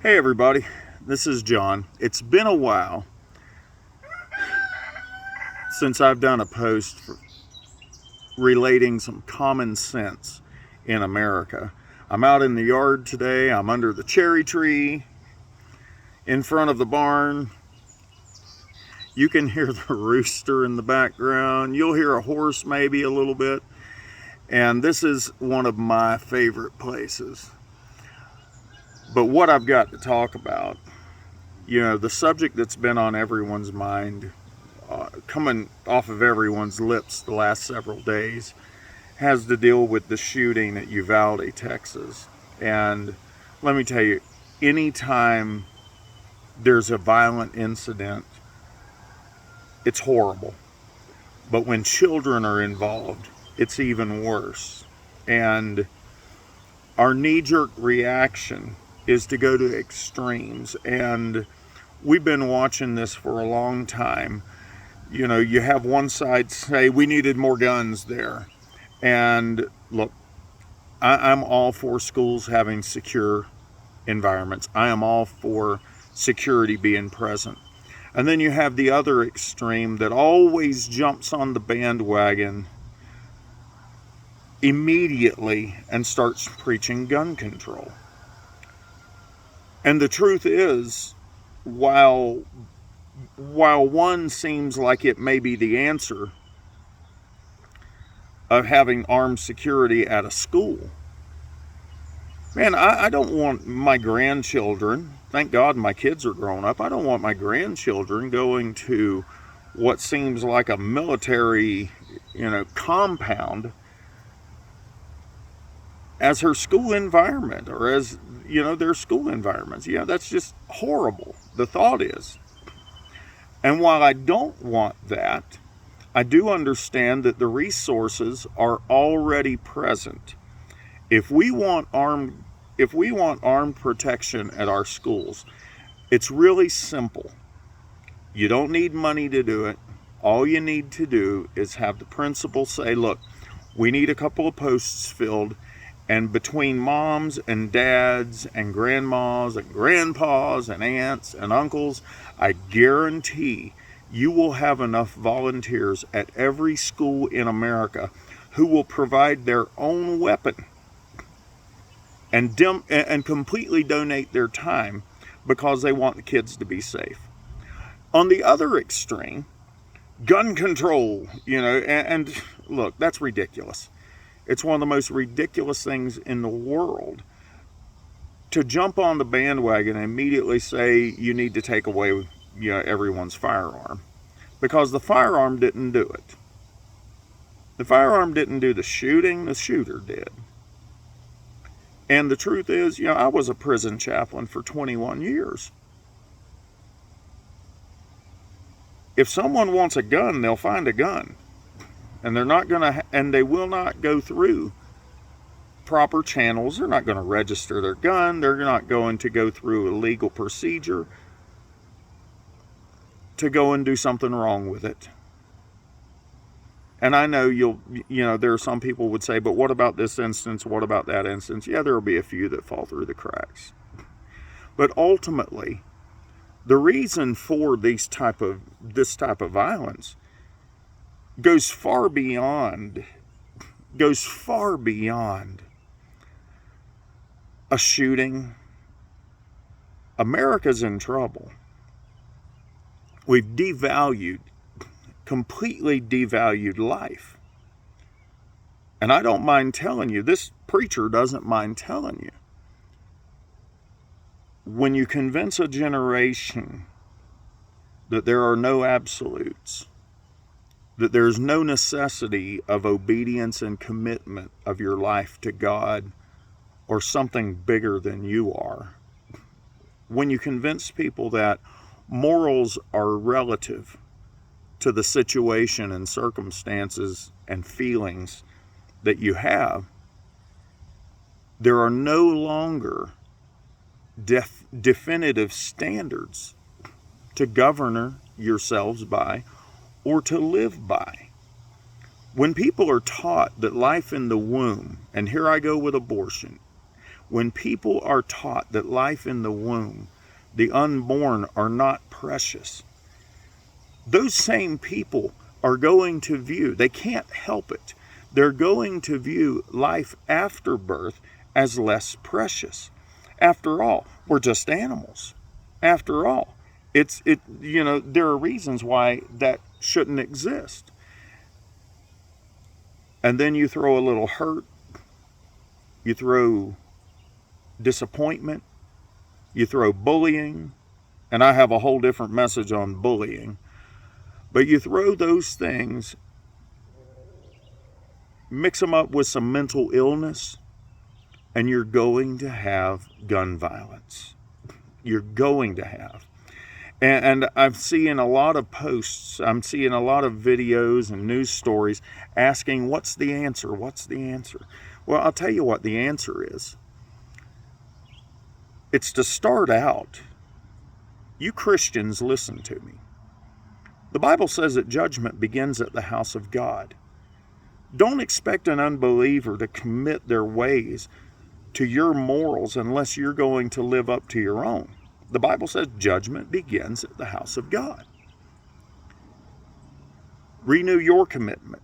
Hey everybody, this is John. It's been a while since I've done a post relating some common sense in America. I'm out in the yard today. I'm under the cherry tree in front of the barn. You can hear the rooster in the background. You'll hear a horse maybe a little bit. And this is one of my favorite places. But what I've got to talk about, the subject that's been on everyone's mind, coming off of everyone's lips the last several days, has to deal with the shooting at Uvalde, Texas. And let me tell you, anytime there's a violent incident, it's horrible. But when children are involved, it's even worse. And our knee-jerk reaction is to go to extremes. And we've been watching this for a long time. You have one side say we needed more guns there. And look, I'm all for schools having secure environments. I am all for security being present. And then you have the other extreme that always jumps on the bandwagon immediately and starts preaching gun control. And the truth is, while one seems like it may be the answer of having armed security at a school, man, I don't want my grandchildren, thank God my kids are grown up, I don't want my grandchildren going to what seems like a military, compound as her school environment, or as, their school environments. That's just horrible, the thought is. And while I don't want that, I do understand that the resources are already present. If we want armed protection at our schools, it's really simple. You don't need money to do it. All you need to do is have the principal say, look, we need a couple of posts filled, and between moms and dads and grandmas and grandpas and aunts and uncles, I guarantee you will have enough volunteers at every school in America who will provide their own weapon and completely donate their time because they want the kids to be safe. On the other extreme, gun control, and look, that's ridiculous. It's one of the most ridiculous things in the world to jump on the bandwagon and immediately say you need to take away, everyone's firearm, because the firearm didn't do it. The firearm didn't do the shooting, the shooter did. And the truth is, I was a prison chaplain for 21 years. If someone wants a gun, they'll find a gun. And they will not go through proper channels. They're not going to register their gun. They're not going to go through a legal procedure to go and do something wrong with it. And I know there are some people would say, but what about this instance? What about that instance? Yeah, there will be a few that fall through the cracks. But ultimately, the reason for this type of violence goes far beyond a shooting. America's in trouble. We've completely devalued life. And I don't mind telling you, this preacher doesn't mind telling you, when you convince a generation that there are no absolutes, that there's no necessity of obedience and commitment of your life to God or something bigger than you are, when you convince people that morals are relative to the situation and circumstances and feelings that you have, there are no longer definitive standards to govern yourselves by or to live by. When people are taught that life in the womb, and here I go with abortion, When people are taught that life in the womb, the unborn, are not precious, those same people are going to view, they can't help it, they're going to view life after birth as less precious. After all, we're just animals. After all, there are reasons why that shouldn't exist. And then you throw a little hurt, you throw disappointment, you throw bullying, and I have a whole different message on bullying. But you throw those things, mix them up with some mental illness, and you're going to have gun violence. You're going to have. And I'm seeing a lot of posts, I'm seeing a lot of videos and news stories asking, what's the answer? What's the answer? Well, I'll tell you what the answer is. It's to start out, you Christians, listen to me. The Bible says that judgment begins at the house of God. Don't expect an unbeliever to commit their ways to your morals unless you're going to live up to your own. The Bible says judgment begins at the house of God. Renew your commitment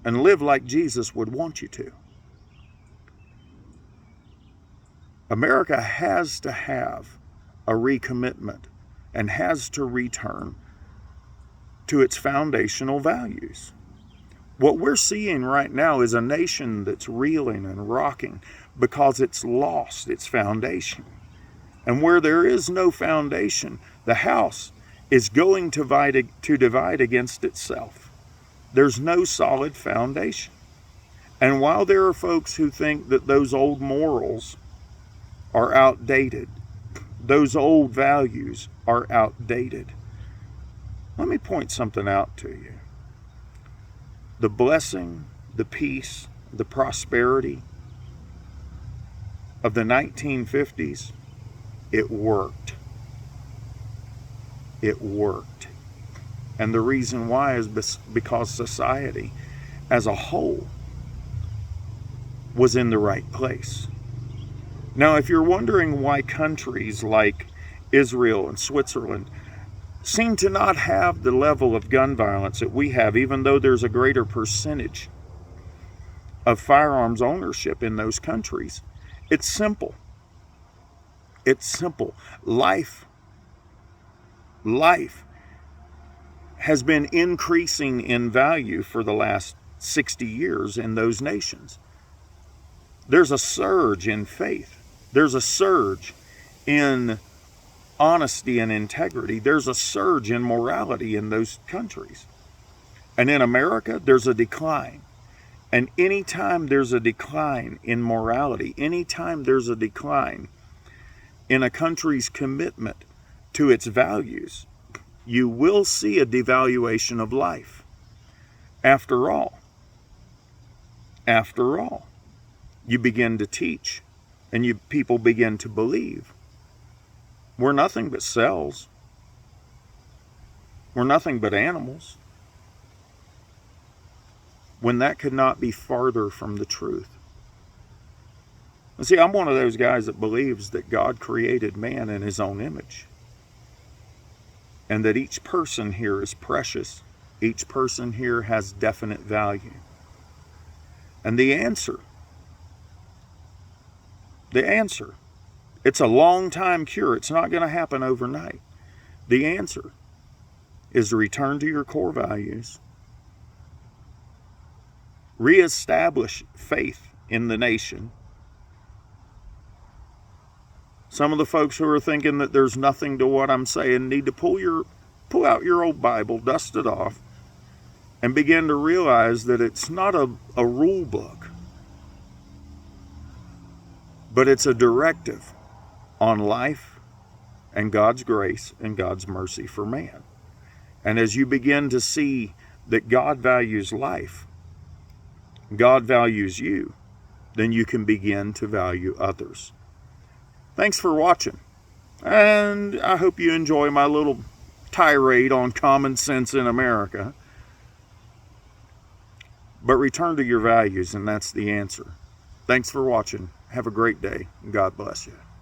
and live like Jesus would want you to. America has to have a recommitment and has to return to its foundational values. What we're seeing right now is a nation that's reeling and rocking because it's lost its foundation. And where there is no foundation, the house is going to divide against itself. There's no solid foundation. And while there are folks who think that those old morals are outdated, those old values are outdated, let me point something out to you. The blessing, the peace, the prosperity of the 1950s, it worked. It worked. And the reason why is because society as a whole was in the right place. Now, if you're wondering why countries like Israel and Switzerland seem to not have the level of gun violence that we have, even though there's a greater percentage of firearms ownership in those countries, it's simple. It's simple. Life has been increasing in value for the last 60 years in those nations. There's a surge in faith. There's a surge in honesty and integrity. There's a surge in morality in those countries. And in America, there's a decline. And anytime there's a decline in morality, anytime there's a decline in a country's commitment to its values, you will see a devaluation of life. After all, you begin to teach and people begin to believe we're nothing but cells. We're nothing but animals. When that could not be farther from the truth. And see, I'm one of those guys that believes that God created man in his own image. And that each person here is precious. Each person here has definite value. And the answer, it's a long-time cure. It's not going to happen overnight. The answer is to return to your core values, reestablish faith in the nation. Some of the folks who are thinking that there's nothing to what I'm saying need to pull out your old Bible, dust it off, and begin to realize that it's not a rule book, but it's a directive on life and God's grace and God's mercy for man. And as you begin to see that God values life, God values you, then you can begin to value others. Thanks for watching. And I hope you enjoy my little tirade on common sense in America. But return to your values, and that's the answer. Thanks for watching. Have a great day. God bless you.